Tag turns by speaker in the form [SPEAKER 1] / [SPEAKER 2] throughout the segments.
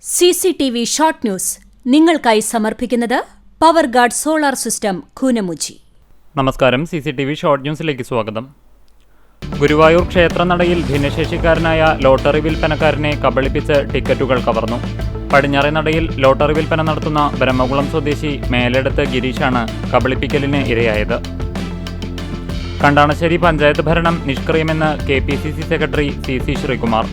[SPEAKER 1] CCTV short news നിങ്ങൾക്കായി സമർപ്പിക്കുന്നത് power guard solar system Koonamuchi.
[SPEAKER 2] നമസ്കാരം. CCTV ഷോർട്ട് ന്യൂസിലേക്ക് സ്വാഗതം. ഗുരുവായൂർ ക്ഷേത്രനടയിൽ ഭിന്നശേഷിക്കാരനായ ലോട്ടറി വിൽപ്പനക്കാരനെ കബളിപ്പിച്ച് ടിക്കറ്റുകൾ കവർന്നു. പടിഞ്ഞാറേ നടയിൽ ലോട്ടറി വിൽപ്പന നടത്തുന്ന ബ്രഹ്മകുളം സ്വദേശി മേലെടുത്ത് ഗിരീഷാണ് കബളിപ്പിക്കലിന് ഇരയായത്. കണ്ടാണശ്ശേരി പഞ്ചായത്ത് ഭരണം നിഷ്ക്രിയമെന്ന് KPCC സെക്രട്ടറി CC ശ്രീകുമാർ.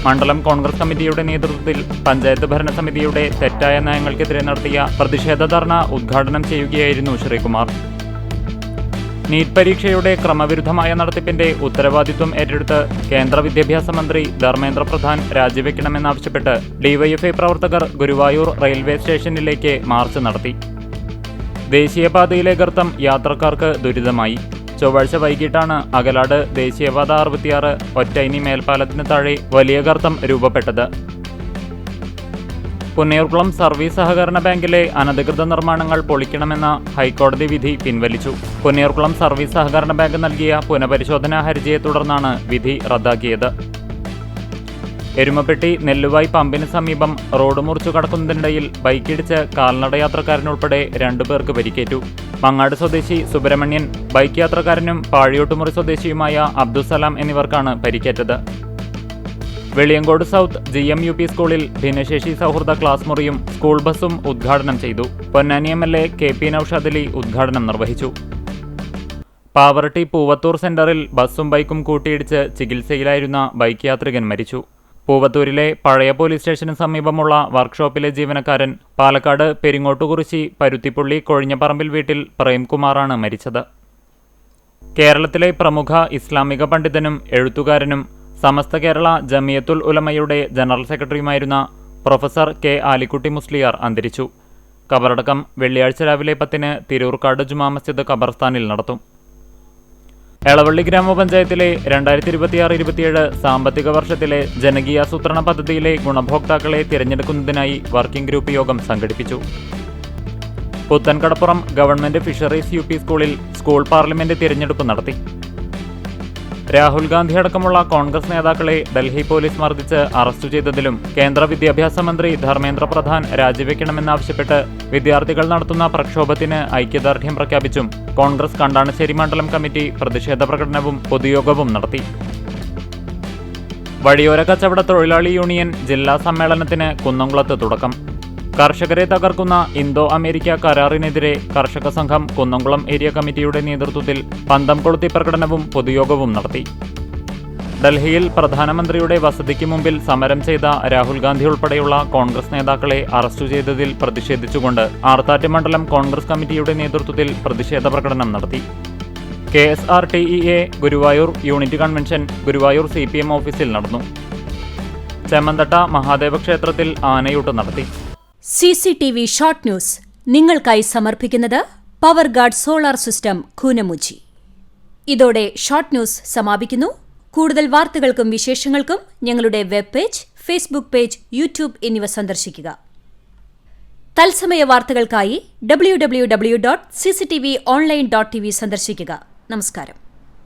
[SPEAKER 2] മണ്ഡലം കോൺഗ്രസ് കമ്മിറ്റിയുടെ നേതൃത്വത്തിൽ പഞ്ചായത്ത് ഭരണസമിതിയുടെ തെറ്റായ നയങ്ങൾക്കെതിരെ നടത്തിയ പ്രതിഷേധ ധർണ ഉദ്ഘാടനം ചെയ്യുകയായിരുന്നു ശ്രീകുമാർ. നീറ്റ് പരീക്ഷയുടെ ക്രമവിരുദ്ധമായ നടത്തിപ്പിന്റെ ഉത്തരവാദിത്വം ഏറ്റെടുത്ത് കേന്ദ്ര വിദ്യാഭ്യാസ മന്ത്രി ധർമ്മേന്ദ്ര പ്രധാൻ രാജിവെക്കണമെന്നാവശ്യപ്പെട്ട് DYFI പ്രവർത്തകർ ഗുരുവായൂർ റെയിൽവേ സ്റ്റേഷനിലേക്ക് മാർച്ച് നടത്തി. ദേശീയപാതയിലെ ഗർത്തം യാത്രക്കാർക്ക് ദുരിതമായി. ചൊവ്വാഴ്ച വൈകിട്ടാണ് അകലാട് ദേശീയപാത 66 ഒറ്റൈനി മേൽപ്പാലത്തിന് താഴെ വലിയ ഗർത്തം രൂപപ്പെട്ടത്. പുന്നയൂർകുളം സർവീസ് സഹകരണ ബാങ്കിലെ അനധികൃത നിർമ്മാണങ്ങൾ പൊളിക്കണമെന്ന ഹൈക്കോടതി വിധി പിൻവലിച്ചു. പുന്നയൂർകുളം സർവീസ് സഹകരണ ബാങ്ക് നൽകിയ പുനഃപരിശോധനാ ഹർജിയെ തുടർന്നാണ് വിധി റദ്ദാക്കിയത്. എരുമപ്പെട്ടി നെല്ലുവായ് പമ്പിന് സമീപം റോഡ് മുറിച്ചു കടക്കുന്നതിനിടയിൽ ബൈക്കിടിച്ച് കാൽനടയാത്രക്കാരനുൾപ്പെടെ 2 പേർക്ക് പരിക്കേറ്റു. മങ്ങാട് സ്വദേശി സുബ്രഹ്മണ്യൻ, ബൈക്ക് യാത്രക്കാരനും പാഴിയോട്ടുമുറി സ്വദേശിയുമായ അബ്ദുസലാം എന്നിവർക്കാണ് പരിക്കേറ്റത്. വെളിയങ്കോട് സൗത്ത് GMUP സ്കൂളിൽ ഭിന്നശേഷി സൗഹൃദ ക്ലാസ് മുറിയും സ്കൂൾ ബസും ഉദ്ഘാടനം ചെയ്തു. പൊന്നാനി MLA KP നൌഷാദലി ഉദ്ഘാടനം നിർവഹിച്ചു. പാവറട്ടി പൂവത്തൂർ സെന്ററിൽ ബസും ബൈക്കും കൂട്ടിയിടിച്ച് ചികിത്സയിലായിരുന്ന ബൈക്ക് യാത്രികൻ മരിച്ചു. പൂവത്തൂരിലെ പഴയ പോലീസ് സ്റ്റേഷന് സമീപമുള്ള വർക്ക്ഷോപ്പിലെ ജീവനക്കാരൻ പാലക്കാട് പെരിങ്ങോട്ടുകുറിശി പരുത്തിപ്പുള്ളി കൊഴിഞ്ഞപ്പറമ്പിൽ വീട്ടിൽ പ്രേംകുമാറാണ് മരിച്ചത്. കേരളത്തിലെ പ്രമുഖ ഇസ്ലാമിക പണ്ഡിതനും എഴുത്തുകാരനും സമസ്ത കേരള ജമിയത്തുൽ ഉലമയുടെ ജനറൽ സെക്രട്ടറിയുമായിരുന്ന പ്രൊഫസർ K. ആലിക്കുട്ടി മുസ്ലിയാർ അന്തരിച്ചു. ഖബറടക്കം വെള്ളിയാഴ്ച രാവിലെ 10-ന് തിരൂർക്കാട് ജുമാ മസ്ജിദ് ഖബർസ്ഥാനിൽ നടത്തും. എളവള്ളി ഗ്രാമപഞ്ചായത്തിലെ 2026-27 സാമ്പത്തിക വർഷത്തിലെ ജനകീയാസൂത്രണ പദ്ധതിയിലെ ഗുണഭോക്താക്കളെ തിരഞ്ഞെടുക്കുന്നതിനായി വർക്കിംഗ് ഗ്രൂപ്പ് യോഗം സംഘടിപ്പിച്ചു. പുത്തൻകടപ്പുറം ഗവൺമെന്റ് ഫിഷറീസ് UP സ്കൂളിൽ സ്കൂൾ പാർലമെന്റ് തിരഞ്ഞെടുപ്പ് നടത്തി. രാഹുൽ ഗാന്ധി അടക്കമുള്ള കോൺഗ്രസ് നേതാക്കളെ ഡൽഹി പോലീസ് മർദ്ദിച്ച് അറസ്റ്റ് ചെയ്തതിലും കേന്ദ്ര വിദ്യാഭ്യാസ മന്ത്രി ധർമ്മേന്ദ്ര പ്രധാൻ രാജിവെക്കണമെന്നാവശ്യപ്പെട്ട് വിദ്യാർത്ഥികൾ നടത്തുന്ന പ്രക്ഷോഭത്തിന് ഐക്യദാർഢ്യം പ്രഖ്യാപിച്ചും കോൺഗ്രസ് കണ്ടാണശ്ശേരി മണ്ഡലം കമ്മിറ്റി പ്രതിഷേധ പ്രകടനവും പൊതുയോഗവും നടത്തി. വഴിയോര കച്ചവട തൊഴിലാളി യൂണിയൻ ജില്ലാ സമ്മേളനത്തിന് കുന്നംകുളത്ത് തുടക്കം. കർഷകരെ തകർക്കുന്ന ഇന്തോ അമേരിക്ക കരാറിനെതിരെ കർഷക സംഘം കുന്നംകുളം ഏരിയ കമ്മിറ്റിയുടെ നേതൃത്വത്തിൽ പന്തം കൊളുത്തി പ്രകടനവും പൊതുയോഗവും നടത്തി. ഡൽഹിയിൽ പ്രധാനമന്ത്രിയുടെ വസതിക്ക് മുമ്പിൽ സമരം ചെയ്ത രാഹുൽ ഗാന്ധി ഉൾപ്പെടെയുള്ള കോൺഗ്രസ് നേതാക്കളെ അറസ്റ്റ് ചെയ്തതിൽ പ്രതിഷേധിച്ചുകൊണ്ട് ആർത്താറ്റ് മണ്ഡലം കോൺഗ്രസ് കമ്മിറ്റിയുടെ നേതൃത്വത്തിൽ പ്രതിഷേധ പ്രകടനം നടത്തി. KSRTEA Guruvayur unit convention Guruvayur CPM ഓഫീസിൽ നടന്നു. ചെമ്മന്തട്ട മഹാദേവ ക്ഷേത്രത്തിൽ ആനയൂട്ട് നടത്തി.
[SPEAKER 1] CCTV ഷോർട്ട് ന്യൂസ് നിങ്ങൾക്കായി സമർപ്പിക്കുന്നത് power guard solar system Koonamuchi. ഇതോടെ ഷോർട്ട് ന്യൂസ് സമാപിക്കുന്നു. കൂടുതൽ വാർത്തകൾക്കും വിശേഷങ്ങൾക്കും ഞങ്ങളുടെ web page, Facebook page, YouTube എന്നിവ സന്ദർശിക്കുക. തത്സമയ വാർത്തകൾക്കായി www.cctv online.tv സന്ദർശിക്കുക. നമസ്കാരം.